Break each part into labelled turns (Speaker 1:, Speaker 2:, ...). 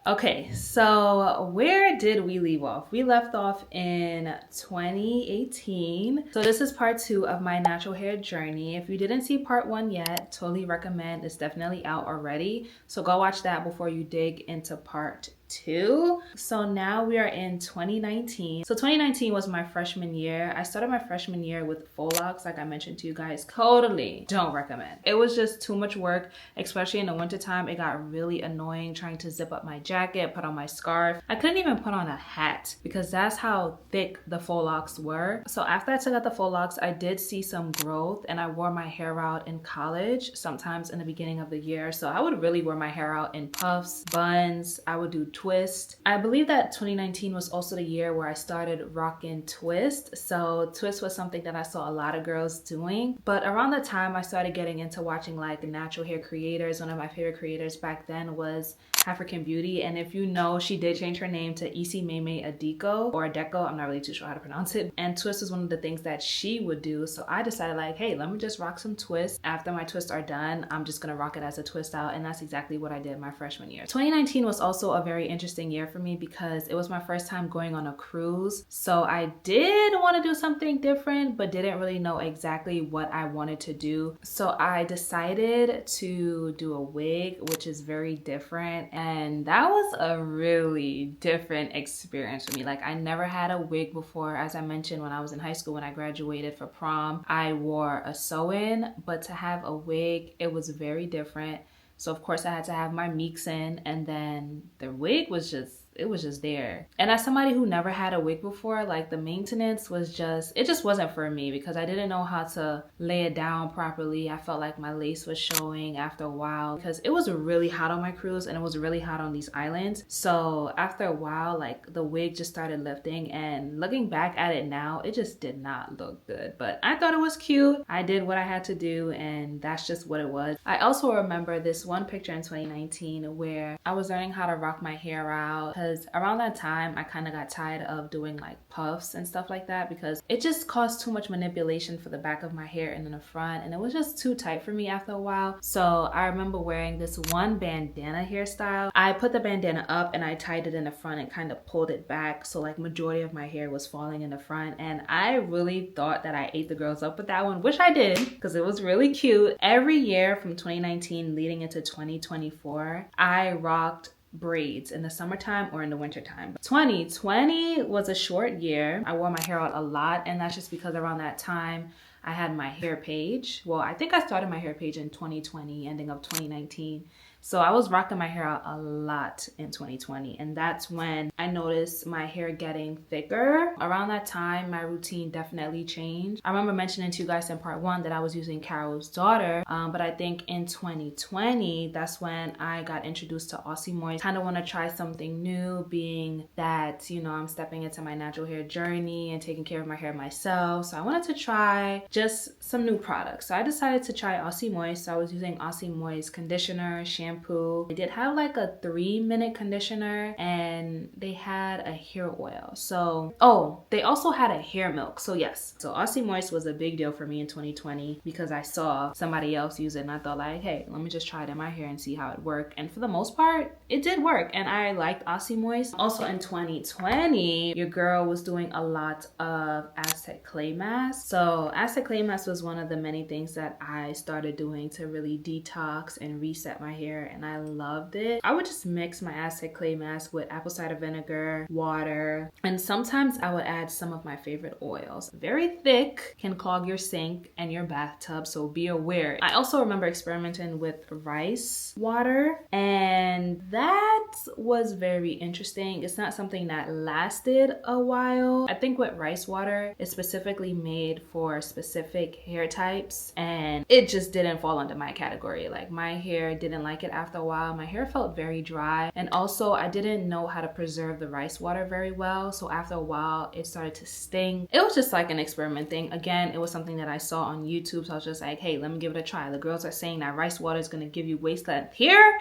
Speaker 1: Okay, so where did we leave off? We left off in 2018. So this is part 2 of my natural hair journey. If you didn't see part 1 yet, totally recommend. It's definitely out already. So go watch that before you dig into part 2. So now we are in 2019. So 2019 was my freshman year. I started my freshman year with faux locks, like I mentioned to you guys. Totally don't recommend. It was just too much work, especially in the wintertime. It got really annoying trying to zip up my jacket, put on my scarf. I couldn't even put on a hat because that's how thick the faux locks were. So after I took out the faux locks, I did see some growth and I wore my hair out in college, sometimes in the beginning of the year. So I would really wear my hair out in puffs, buns. I would do twist. I believe that 2019 was also the year where I started rocking twist. So twist was something that I saw a lot of girls doing. But around the time I started getting into watching like natural hair creators, one of my favorite creators back then was African Beauty, and if you know, she did change her name to Isi Meme Adeko or Adeko. I'm not really too sure how to pronounce it. And twist is one of the things that she would do. So I decided like, hey, let me just rock some twists. After my twists are done, I'm just gonna rock it as a twist out, and that's exactly what I did my freshman year. 2019 was also a very interesting year for me because it was my first time going on a cruise. So I did want to do something different, but didn't really know exactly what I wanted to do. So I decided to do a wig, which is very different. And that was a really different experience for me. Like, I never had a wig before. As I mentioned, when I was in high school, when I graduated for prom, I wore a sew-in, but to have a wig, it was very different. So of course I had to have my meeks in, and then the wig was just, it was just there. And as somebody who never had a wig before, like the maintenance was just, it just wasn't for me because I didn't know how to lay it down properly. I felt like my lace was showing after a while because it was really hot on my cruise and it was really hot on these islands. So after a while, like the wig just started lifting, and looking back at it now, it just did not look good. But I thought it was cute. I did what I had to do, and that's just what it was. I also remember this one picture in 2019 where I was learning how to rock my hair out, because around that time I kind of got tired of doing like puffs and stuff like that because it just caused too much manipulation for the back of my hair and in the front, and it was just too tight for me after a while. So I remember wearing this one bandana hairstyle. I put the bandana up and I tied it in the front and kind of pulled it back, so like majority of my hair was falling in the front, and I really thought that I ate the girls up with that one, which I did because it was really cute. Every year from 2019 leading into 2024, I rocked braids in the summertime or in the wintertime. 2020 was a short year. I wore my hair out a lot, and that's just because around that time I had my hair page. Well, I think I started my hair page in 2020, ending up 2019. So I was rocking my hair out a lot in 2020, and that's when I noticed my hair getting thicker. Around that time, my routine definitely changed. I remember mentioning to you guys in part 1 that I was using Carol's daughter, but I think in 2020, that's when I got introduced to Aussie Moist. Kind of want to try something new, being that, you know, I'm stepping into my natural hair journey and taking care of my hair myself. So I wanted to try just some new products. So I decided to try Aussie Moist. So I was using Aussie Moist conditioner, shampoo. They did have like a 3-minute conditioner, and they had a hair oil. So, oh, they also had a hair milk. So yes, so Aussie Moist was a big deal for me in 2020 because I saw somebody else use it and I thought like, hey, let me just try it in my hair and see how it worked. And for the most part, it did work, and I liked Aussie Moist. Also in 2020, your girl was doing a lot of Aztec clay mask. So Aztec clay mask was one of the many things that I started doing to really detox and reset my hair, and I loved it. I would just mix my Aztec clay mask with apple cider vinegar, water, and sometimes I would add some of my favorite oils. Very thick, can clog your sink and your bathtub, so be aware. I also remember experimenting with rice water, and that was very interesting. It's not something that lasted a while. I think with rice water, it's specifically made for specific hair types, and it just didn't fall under my category. Like, my hair didn't like it after a while. My hair felt very dry, and also I didn't know how to preserve the rice water very well, so after a while it started to sting. It was just like an experiment thing. Again, it was something that I saw on YouTube, so I was just like, hey, let me give it a try. The girls are saying that rice water is going to give you waist length hair.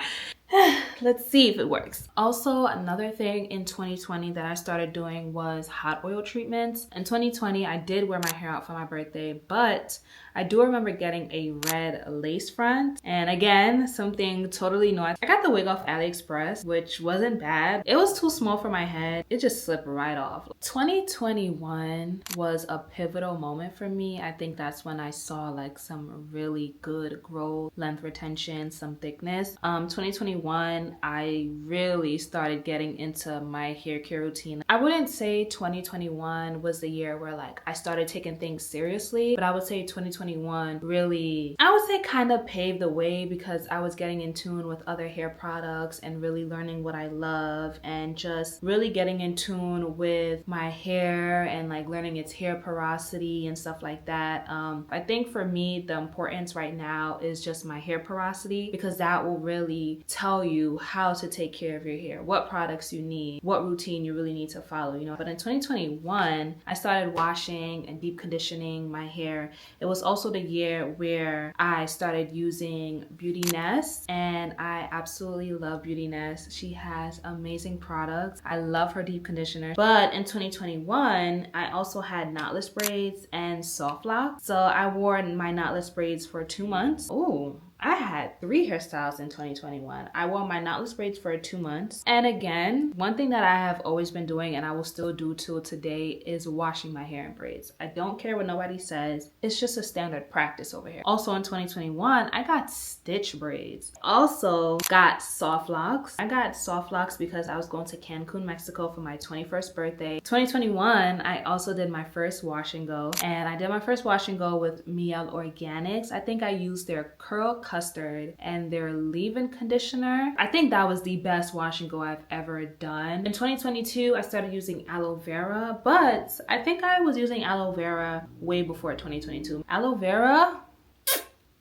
Speaker 1: Let's see if it works. Also, another thing in 2020 that I started doing was hot oil treatments. In 2020, I did wear my hair out for my birthday, but I do remember getting a red lace front. And again, something totally new. I got the wig off AliExpress, which wasn't bad. It was too small for my head. It just slipped right off. 2021 was a pivotal moment for me. I think that's when I saw like some really good growth, length retention, some thickness. 2021, I really started getting into my hair care routine. I wouldn't say 2021 was the year where like I started taking things seriously, but I would say 2021 really, I would say kind of paved the way because I was getting in tune with other hair products and really learning what I love and just really getting in tune with my hair and like learning its hair porosity and stuff like that. I think for me, the importance right now is just my hair porosity because that will really tell you how to take care of your hair, what products you need, what routine you really need to follow, you know. But in 2021, I started washing and deep conditioning my hair. It was also the year where I started using Beauty Nest, and I absolutely love Beauty Nest. She has amazing products. I love her deep conditioner. But in 2021, I also had knotless braids and soft locks. So I wore my knotless braids for 2 months. Ooh. I had 3 hairstyles in 2021. I wore my knotless braids for 2 months. And again, one thing that I have always been doing and I will still do till today is washing my hair in braids. I don't care what nobody says. It's just a standard practice over here. Also in 2021, I got stitch braids. Also got soft locks. I got soft locks because I was going to Cancun, Mexico for my 21st birthday. 2021, I also did my first wash and go. And I did my first wash and go with Miel Organics. I think I used their curl custard and their leave-in conditioner. I think that was the best wash and go I've ever done. In 2022, I started using aloe vera, but I think I was using aloe vera way before 2022. Aloe vera,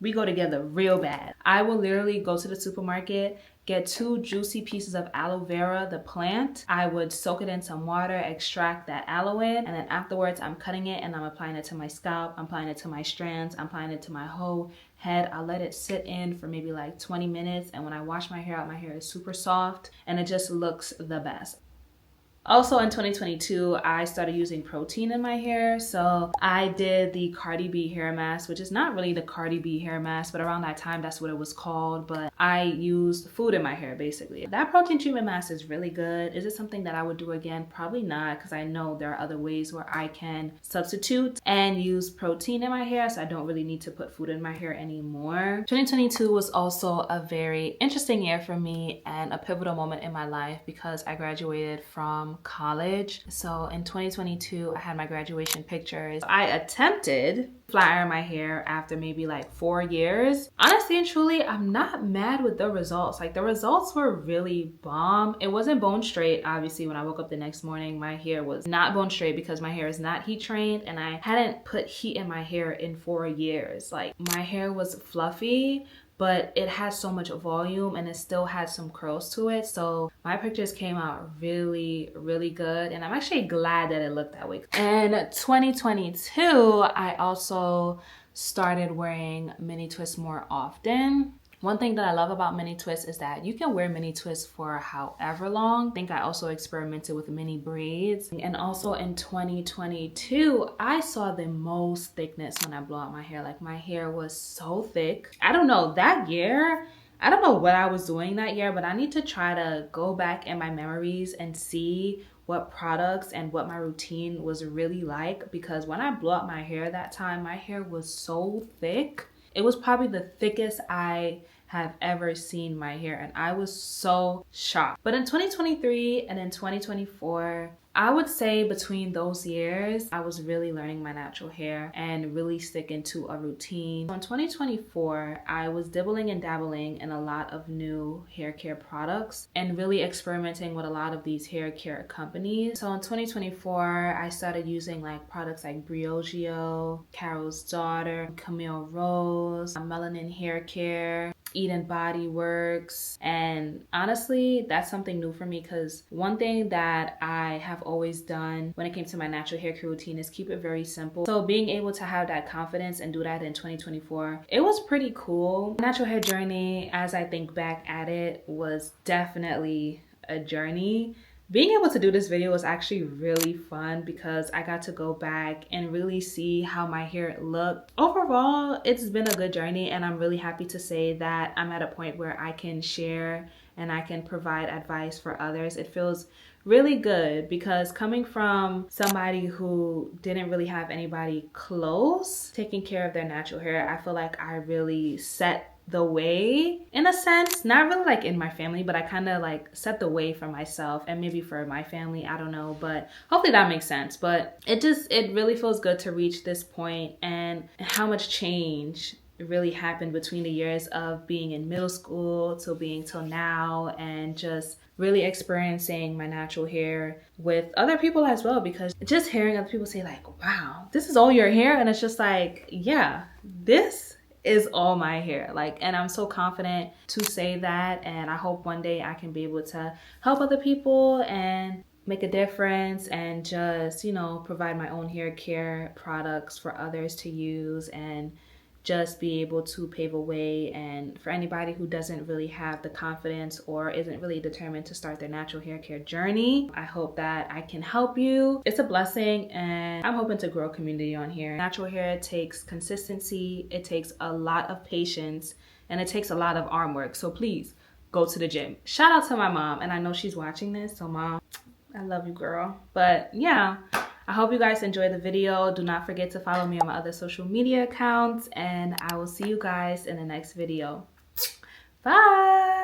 Speaker 1: we go together real bad. I will literally go to the supermarket, get 2 juicy pieces of aloe vera, the plant. I would soak it in some water, extract that aloe in, and then afterwards I'm cutting it and I'm applying it to my scalp, I'm applying it to my strands, I'm applying it to my whole head. I'll let it sit in for maybe like 20 minutes, and when I wash my hair out, my hair is super soft and it just looks the best. Also in 2022, I started using protein in my hair. So I did the Cardi B hair mask, which is not really the Cardi B hair mask, but around that time, that's what it was called. But I used food in my hair, basically. That protein treatment mask is really good. Is it something that I would do again? Probably not, because I know there are other ways where I can substitute and use protein in my hair, so I don't really need to put food in my hair anymore. 2022 was also a very interesting year for me and a pivotal moment in my life because I graduated from college. So in 2022, I had my graduation pictures. I attempted flat iron my hair after maybe like 4 years. Honestly and truly, I'm not mad with the results. Like the results were really bomb. It wasn't bone straight. Obviously, when I woke up the next morning, my hair was not bone straight because my hair is not heat trained and I hadn't put heat in my hair in 4 years. Like my hair was fluffy, but it has so much volume and it still has some curls to it. So my pictures came out really, really good. And I'm actually glad that it looked that way. In 2022, I also started wearing mini twists more often. One thing that I love about mini twists is that you can wear mini twists for however long. I think I also experimented with mini braids. And also in 2022, I saw the most thickness when I blew out my hair. Like my hair was so thick. I don't know, that year, I don't know what I was doing that year, but I need to try to go back in my memories and see what products and what my routine was really like, because when I blew out my hair that time, my hair was so thick. It was probably the thickest I have ever seen my hair, and I was so shocked. But in 2023 and in 2024, I would say between those years, I was really learning my natural hair and really sticking to a routine. So in 2024, I was dibbling and dabbling in a lot of new hair care products and really experimenting with a lot of these hair care companies. So in 2024, I started using like products like Briogeo, Carol's Daughter, Camille Rose, Melanin Hair Care, Eden Body Works. And honestly, that's something new for me, because one thing that I have always done when it came to my natural hair care routine is keep it very simple. So being able to have that confidence and do that in 2024, it was pretty cool. Natural hair journey, as I think back at it, was definitely a journey Being able to do this video was actually really fun because I got to go back and really see how my hair looked. Overall, it's been a good journey, and I'm really happy to say that I'm at a point where I can share and I can provide advice for others. It feels really good because coming from somebody who didn't really have anybody close taking care of their natural hair, I feel like I really set the way in a sense, not really like in my family, but I kind of like set the way for myself and maybe for my family, I don't know, but hopefully that makes sense. But it really feels good to reach this point, and how much change really happened between the years of being in middle school till now, and just really experiencing my natural hair with other people as well, because just hearing other people say like, wow, this is all your hair, and it's just like, yeah, this is all my hair. Like, and I'm so confident to say that, and I hope one day I can be able to help other people and make a difference, and just, you know, provide my own hair care products for others to use, and just be able to pave a way. And for anybody who doesn't really have the confidence or isn't really determined to start their natural hair care journey, I hope that I can help you. It's a blessing, and I'm hoping to grow a community on here. Natural hair takes consistency, it takes a lot of patience, and it takes a lot of arm work. So please go to the gym. Shout out to my mom, and I know she's watching this, so mom, I love you, girl. But yeah, I hope you guys enjoyed the video. Do not forget to follow me on my other social media accounts, and I will see you guys in the next video. Bye.